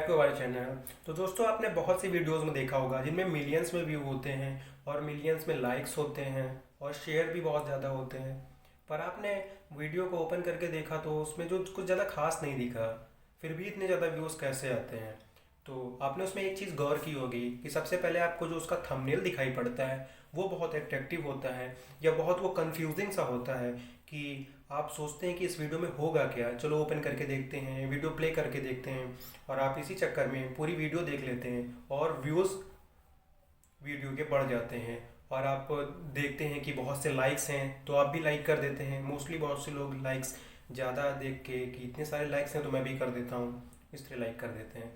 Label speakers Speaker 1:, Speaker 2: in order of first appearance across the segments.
Speaker 1: Back to हमारे channel. तो दोस्तों, आपने बहुत सी वीडियोस में देखा होगा जिनमें मिलियंस में व्यू होते हैं और मिलियंस में लाइक्स होते हैं और शेयर भी बहुत ज़्यादा होते हैं। पर आपने वीडियो को ओपन करके देखा तो उसमें जो कुछ ज़्यादा खास नहीं दिखा, फिर भी इतने ज़्यादा व्यूज़ कैसे आते हैं। तो आपने उसमें एक चीज़ गौर की होगी कि सबसे पहले आपको जो उसका थंबनेल दिखाई पड़ता है वो बहुत अट्रैक्टिव होता है या बहुत वो कंफ्यूजिंग सा होता है कि आप सोचते हैं कि इस वीडियो में होगा क्या, चलो ओपन करके देखते हैं, वीडियो प्ले करके देखते हैं। और आप इसी चक्कर में पूरी वीडियो देख लेते हैं और व्यूज़ वीडियो के बढ़ जाते हैं। और आप देखते हैं कि बहुत से लाइक्स हैं तो आप भी लाइक कर देते हैं। मोस्टली बहुत से लोग लाइक्स ज़्यादा देख के कि इतने सारे लाइक्स हैं तो मैं भी कर देता हूँ, इसलिए लाइक कर देते हैं।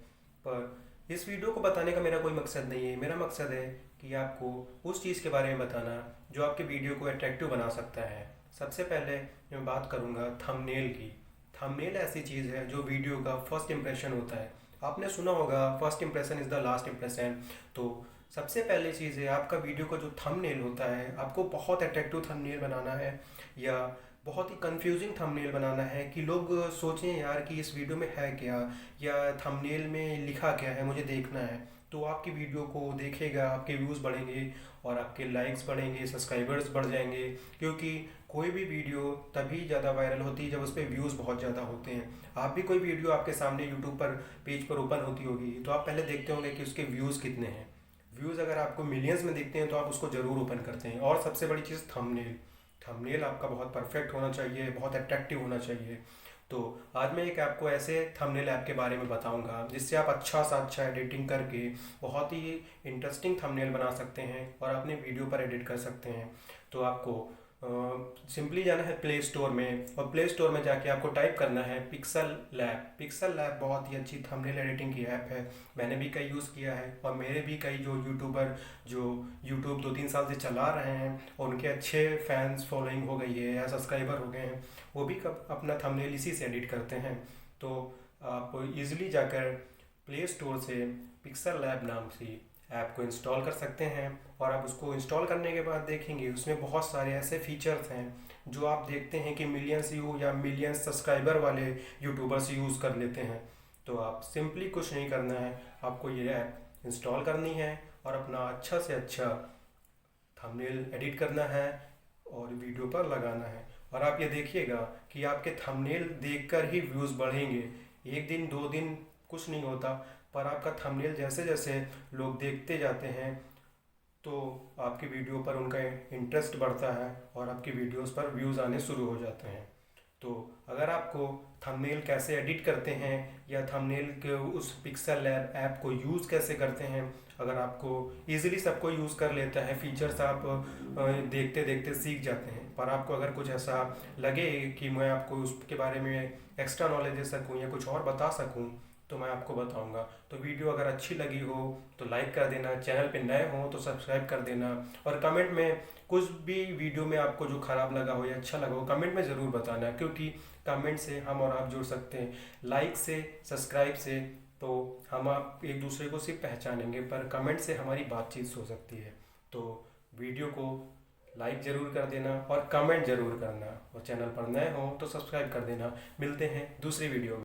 Speaker 1: पर इस वीडियो को बताने का मेरा कोई मकसद नहीं है। मेरा मकसद है कि आपको उस चीज़ के बारे में बताना जो आपके वीडियो को अट्रैक्टिव बना सकता है। सबसे पहले मैं बात करूँगा थंबनेल की। थंबनेल ऐसी चीज़ है जो वीडियो का फर्स्ट इंप्रेशन होता है। आपने सुना होगा first impression is the last impression. तो सबसे पहले चीज़ है, आपका वीडियो का जो थंबनेल होता है, आपको बहुत अट्रैक्टिव थंबनेल बनाना है या बहुत ही कंफ्यूजिंग थंबनेल बनाना है कि लोग सोचें यार कि इस वीडियो में है क्या, या थंबनेल में लिखा क्या है, मुझे देखना है। तो आपकी वीडियो को देखेगा, आपके व्यूज़ बढ़ेंगे और आपके लाइक्स बढ़ेंगे, सब्सक्राइबर्स बढ़ जाएंगे। क्योंकि कोई भी वीडियो तभी ज़्यादा वायरल होती है जब उस पर व्यूज़ बहुत ज़्यादा होते हैं। आप भी कोई वीडियो आपके सामने यूट्यूब पर पेज पर ओपन होती होगी तो आप पहले देखते होंगे कि उसके व्यूज़ कितने हैं। व्यूज़ अगर आपको मिलियंस में दिखते हैं तो आप उसको ज़रूर ओपन करते हैं। और सबसे बड़ी चीज़ थंबनेल। थंबनेल आपका बहुत परफेक्ट होना चाहिए, बहुत अट्रैक्टिव होना चाहिए। तो आज मैं एक आपको ऐसे थंबनेल ऐप के बारे में बताऊंगा जिससे आप अच्छा सा अच्छा एडिटिंग करके बहुत ही इंटरेस्टिंग थंबनेल बना सकते हैं और अपने वीडियो पर एडिट कर सकते हैं। तो आपको सिंपली जाना है प्ले स्टोर में और प्ले स्टोर में जाके आपको टाइप करना है पिक्सल लैब। पिक्सल लैब बहुत ही अच्छी थंबनेल एडिटिंग की ऐप है। मैंने भी कई यूज़ किया है और मेरे भी कई जो यूट्यूबर जो यूट्यूब 2-3 साल से चला रहे हैं और उनके अच्छे फैंस फॉलोइंग हो गई है या सब्सक्राइबर हो गए हैं, वो भी कब अपना थंबनेल इसी से एडिट करते हैं। तो आप इजीली जाकर प्ले स्टोर से पिक्सल लैब नाम से ऐप को इंस्टॉल कर सकते हैं। और आप उसको इंस्टॉल करने के बाद देखेंगे उसमें बहुत सारे ऐसे फीचर्स हैं जो आप देखते हैं कि मिलियंस व्यू या मिलियंस सब्सक्राइबर वाले यूट्यूबर्स यूज़ कर लेते हैं। तो आप सिंपली कुछ नहीं करना है, आपको ये ऐप इंस्टॉल करनी है और अपना अच्छा से अच्छा थंबनेल एडिट करना है और वीडियो पर लगाना है। और आप ये देखिएगा कि आपके थंबनेल देखकर ही व्यूज़ बढ़ेंगे। एक दिन 2 दिन कुछ नहीं होता, पर आपका थंबनेल जैसे जैसे लोग देखते जाते हैं तो आपकी वीडियो पर उनका इंटरेस्ट बढ़ता है और आपकी वीडियोस पर व्यूज़ आने शुरू हो जाते हैं। तो अगर आपको थंबनेल कैसे एडिट करते हैं या थंबनेल के उस पिक्सल लैब ऐप को यूज़ कैसे करते हैं, अगर आपको इजीली सबको यूज़ कर लेता है, फीचर्स आप देखते देखते सीख जाते हैं। पर आपको अगर कुछ ऐसा लगे कि मैं आपको उसके बारे में एक्स्ट्रा नॉलेज दे सकूं या कुछ और बता सकूं तो मैं आपको बताऊंगा। तो वीडियो अगर अच्छी लगी हो तो लाइक कर देना, चैनल पे नए हो तो सब्सक्राइब कर देना। और कमेंट में कुछ भी वीडियो में आपको जो ख़राब लगा हो या अच्छा लगा हो कमेंट में ज़रूर बताना, क्योंकि कमेंट से हम और आप जुड़ सकते हैं। लाइक से, सब्सक्राइब से तो हम आप एक दूसरे को सिर्फ पहचानेंगे, पर कमेंट से हमारी बातचीत हो सकती है। तो वीडियो को लाइक ज़रूर कर देना और कमेंट ज़रूर करना, और चैनल पर नए हो तो सब्सक्राइब कर देना। मिलते हैं दूसरी वीडियो में।